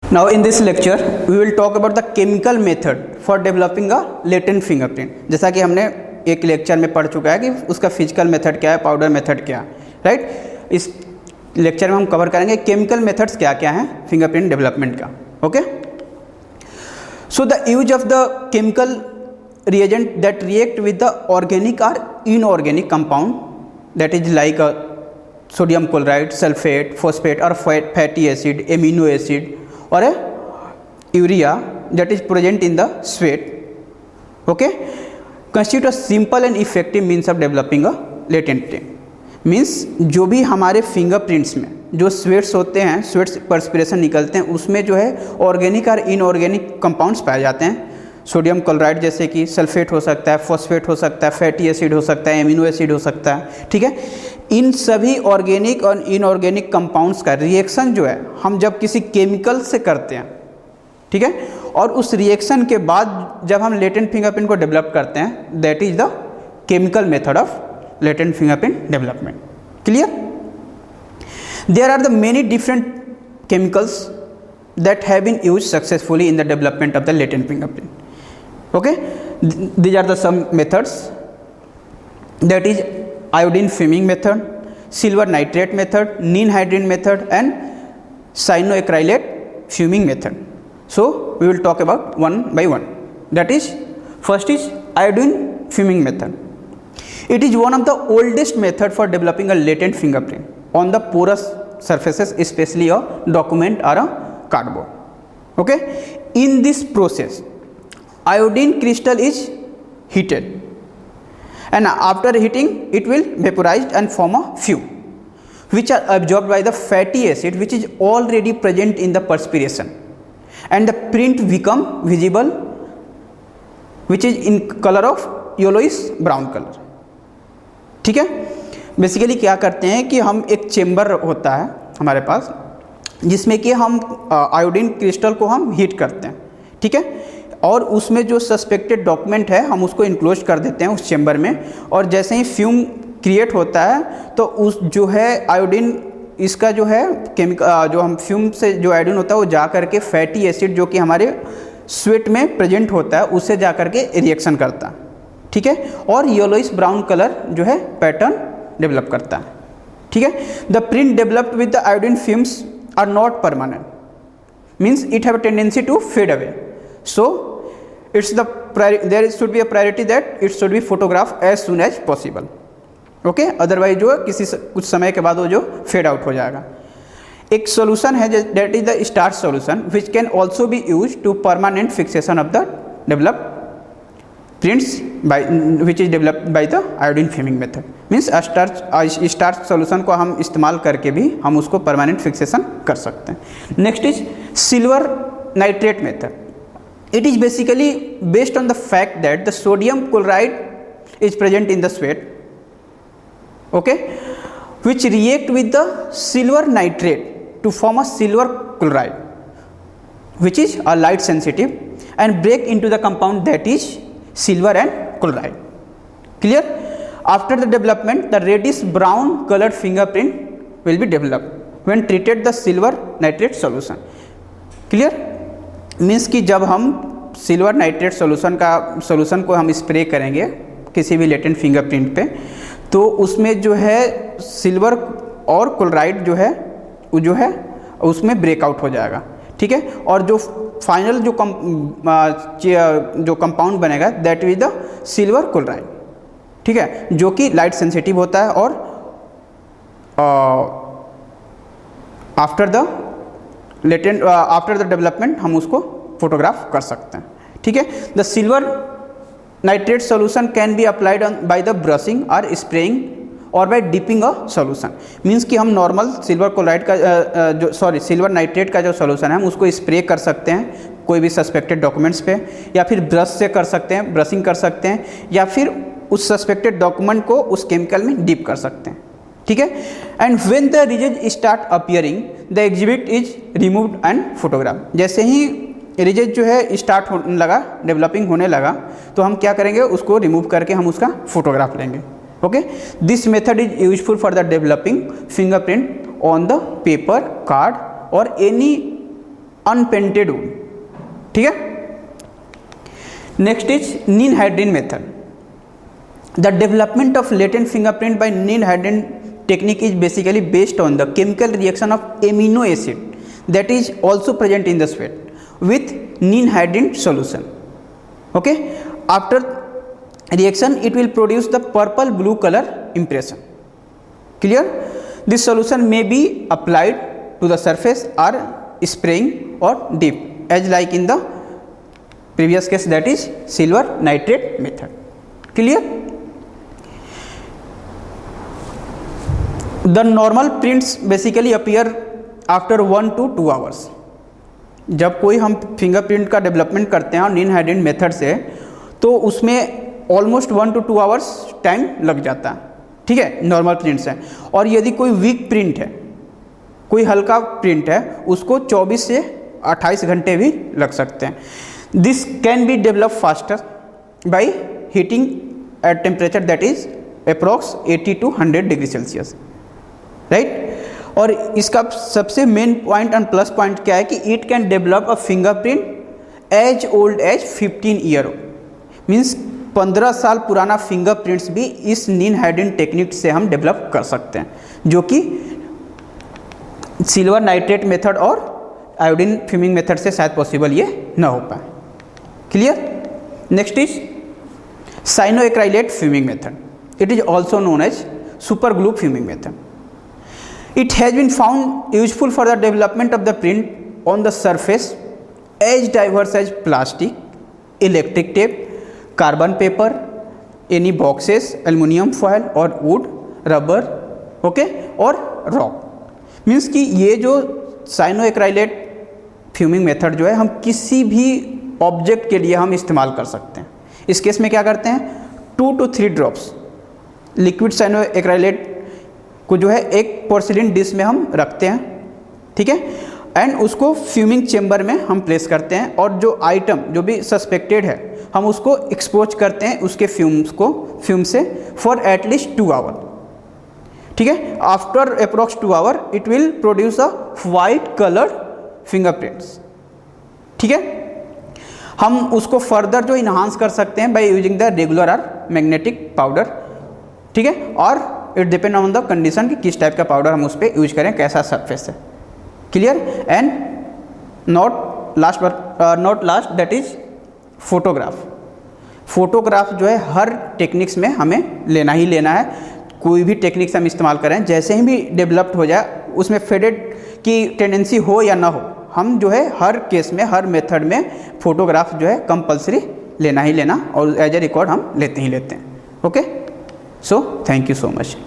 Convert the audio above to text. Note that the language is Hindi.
Now in this lecture we will talk about the chemical method for developing a latent fingerprint. जैसा कि हमने एक लेक्चर में पढ़ चुका है कि उसका फिजिकल मेथड क्या है, पाउडर मेथड क्या है, राइट। इस लेक्चर में हम कवर करेंगे केमिकल मेथड्स क्या क्या हैं फिंगरप्रिंट डेवलपमेंट का। Okay, so the use of the chemical reagent that react with the organic or inorganic compound, that is like a sodium chloride, sulfate, phosphate or fatty acid, amino acid or a urea that is present in the sweat, okay, constitute a simple and effective means of developing a latent print. Means जो भी हमारे फिंगरप्रिंट्स में जो स्वेट्स होते हैं, स्वेट्स पर्सपिरेशन निकलते हैं, उसमें जो है ऑर्गेनिक और इनऑर्गेनिक कंपाउंड्स पाए जाते हैं। सोडियम क्लोराइड जैसे कि सल्फेट हो सकता है, फॉस्फेट हो सकता है, फैटी एसिड हो सकता है, एमिनो एसिड हो सकता है, ठीक है। इन सभी ऑर्गेनिक और इनऑर्गेनिक कंपाउंड्स का रिएक्शन जो है हम जब किसी केमिकल से करते हैं, ठीक है, और उस रिएक्शन के बाद जब हम लेटेंट फिंगरप्रिंट को डेवलप करते हैं, that is the chemical method of latent fingerprint development. Clear? There are the many different chemicals that have been used successfully in the development of the latent fingerprint. Okay, these are the some methods, that is iodine fuming method, silver nitrate method, ninhydrin method and cyanoacrylate fuming method. So we will talk about one by one. That is, first is iodine fuming method. It is one of the oldest method for developing a latent fingerprint on the porous surfaces, especially a document or a cardboard. Okay, in this process iodine crystal is heated and after heating it will vaporize and form a fume which are absorbed by the fatty acid which is already present in the perspiration, and the print become visible which is in color of yellowish brown color. ठीक है, बेसिकली क्या करते हैं कि हम एक चेम्बर होता है हमारे पास जिसमें कि हम आयोडीन क्रिस्टल को हम हीट करते हैं, ठीक है, और उसमें जो सस्पेक्टेड डॉक्यूमेंट है हम उसको इनक्लोज कर देते हैं उस चेम्बर में, और जैसे ही फ्यूम क्रिएट होता है तो उस जो है आयोडीन इसका जो है केमिकल जो हम फ्यूम से जो आयोडीन होता है वो जा करके फैटी एसिड जो कि हमारे स्वेट में प्रेजेंट होता है उससे जा करके रिएक्शन करता है, ठीक है, और येलोइश ब्राउन कलर जो है पैटर्न डेवलप करता है, ठीक है। The print developed with the iodine fumes are not permanent, means it have a tendency to fade away, so it's the there should be a priority that it should be photograph as soon as possible, okay, otherwise जो किसी कुछ समय के बाद वो जो फेड आउट हो जाएगा। एक सोल्यूशन है that is the starch solution which can also be use to permanent fixation of the developed prints by which is developed by the iodine fuming method. Means starch solution को हम इस्तेमाल करके भी हम उसको परमानेंट फिक्सेशन कर सकते हैं। Next is silver nitrate method. It is basically based on the fact that the sodium chloride is present in the sweat, okay, which react with the silver nitrate to form a silver chloride which is a light sensitive and break into the compound that is silver and chloride. Clear? After the development the reddish brown colored fingerprint will be developed when treated the silver nitrate solution. Clear? Means कि जब हम सिल्वर नाइट्रेट सोल्यूशन को हम स्प्रे करेंगे किसी भी लेटेंट फिंगरप्रिंट पे तो उसमें जो है सिल्वर और क्लोराइड जो है उसमें ब्रेकआउट हो जाएगा, ठीक है, और जो फाइनल जो कंपाउंड बनेगा that is the silver chloride, ठीक है, जो कि लाइट सेंसिटिव होता है और आफ्टर द डेवलपमेंट हम उसको फोटोग्राफ कर सकते हैं, ठीक है। The silver nitrate solution can be applied by the brushing और स्प्रेइंग और by dipping a solution. Means कि हम नॉर्मल सिल्वर क्लोराइड का सिल्वर नाइट्रेट का जो सोल्यूशन है हम उसको स्प्रे कर सकते हैं कोई भी सस्पेक्टेड डॉक्यूमेंट्स पे, या फिर ब्रश से कर सकते हैं, ब्रशिंग कर सकते हैं, या फिर उस सस्पेक्टेड डॉक्यूमेंट को उस केमिकल में डिप कर सकते हैं, ठीक है। And when the result start appearing the exhibit is removed and photograph. जैसे ही रिजल्ट जो है स्टार्ट होने लगा, डेवलपिंग होने लगा, तो हम क्या करेंगे, उसको रिमूव करके हम उसका फोटोग्राफ लेंगे, okay. This method is useful for the developing fingerprint on the paper, card और एनी अनपेंटेड वुड, ठीक है। Next is ninhydrin method. The development of latent fingerprint by ninhydrin technique is basically based on the chemical reaction of amino acid that is also present in the sweat with nin-hydrin solution. Okay, after reaction it will produce the purple blue color impression. Clear? This solution may be applied to the surface or spraying or dip as like in the previous case, that is silver nitrate method. Clear? The normal prints basically appear after 1 to 2 hours. जब कोई हम फिंगरप्रिंट का डेवलपमेंट करते हैं नीन-हाइड्रीन मेथड से, तो उसमें ऑलमोस्ट 1 to 2 आवर्स टाइम लग जाता है, ठीक है, नॉर्मल प्रिंट्स हैं। और यदि कोई वीक प्रिंट है, कोई हल्का प्रिंट है, उसको 24 से 28 घंटे भी लग सकते हैं। This can be develop faster by heating at temperature that is approx 80 to 100 degree Celsius, right. और इसका सबसे main point and plus point क्या है कि it can develop a fingerprint as old as 15 year old, means 15 साल पुराना फिंगरप्रिंट्स भी इस नीन-हाइड्रीन टेक्निक से हम डेवलप कर सकते हैं, जो कि सिल्वर नाइट्रेट मेथड और आयोडीन फिमिंग मेथड से शायद पॉसिबल ये ना हो पाए। Clear? Next is cyanoacrylate fuming method. It is also known as super glue fuming method. It has been found useful for the development of the print on the surface as diverse as plastic, electric tape, carbon paper, any boxes, aluminum foil और wood, rubber, okay, और rock. मीन्स कि ये जो साइनोएक्राइलेट फ्यूमिंग मेथड जो है हम किसी भी ऑब्जेक्ट के लिए हम इस्तेमाल कर सकते हैं. इस केस में क्या करते हैं, 2 to 3 ड्रॉप्स लिक्विड साइनोएक्राइलेट को जो है एक पोर्सिलिन डिश में हम रखते हैं, ठीक है, एंड उसको फ्यूमिंग चेम्बर में हम प्लेस करते हैं और जो आइटम जो भी सस्पेक्टेड है हम उसको एक्सपोज करते हैं उसके फ्यूम से फॉर एटलीस्ट 2 आवर. ठीक है, after approx 2 hour it will produce a white coloured fingerprints. ठीक है, हम उसको फर्दर जो इन्हांस कर सकते हैं बाय यूजिंग द रेगुलर और मैग्नेटिक पाउडर. ठीक है, और it depend on the condition कि किस टाइप का पाउडर हम उस पर यूज करें, कैसा सरफेस है. Clear? And not last that is photograph. Photograph जो है हर टेक्निक्स में हमें लेना ही लेना है. कोई भी टेक्निक्स हम इस्तेमाल करें, जैसे ही भी डेवलप्ड हो जाए उसमें फेडेड की टेंडेंसी हो या ना हो, हम जो है हर केस में हर मेथड में फोटोग्राफ जो है कंपलसरी लेना ही लेना और एज ए रिकॉर्ड हम लेते ही लेते हैं. Okay, so thank you so much.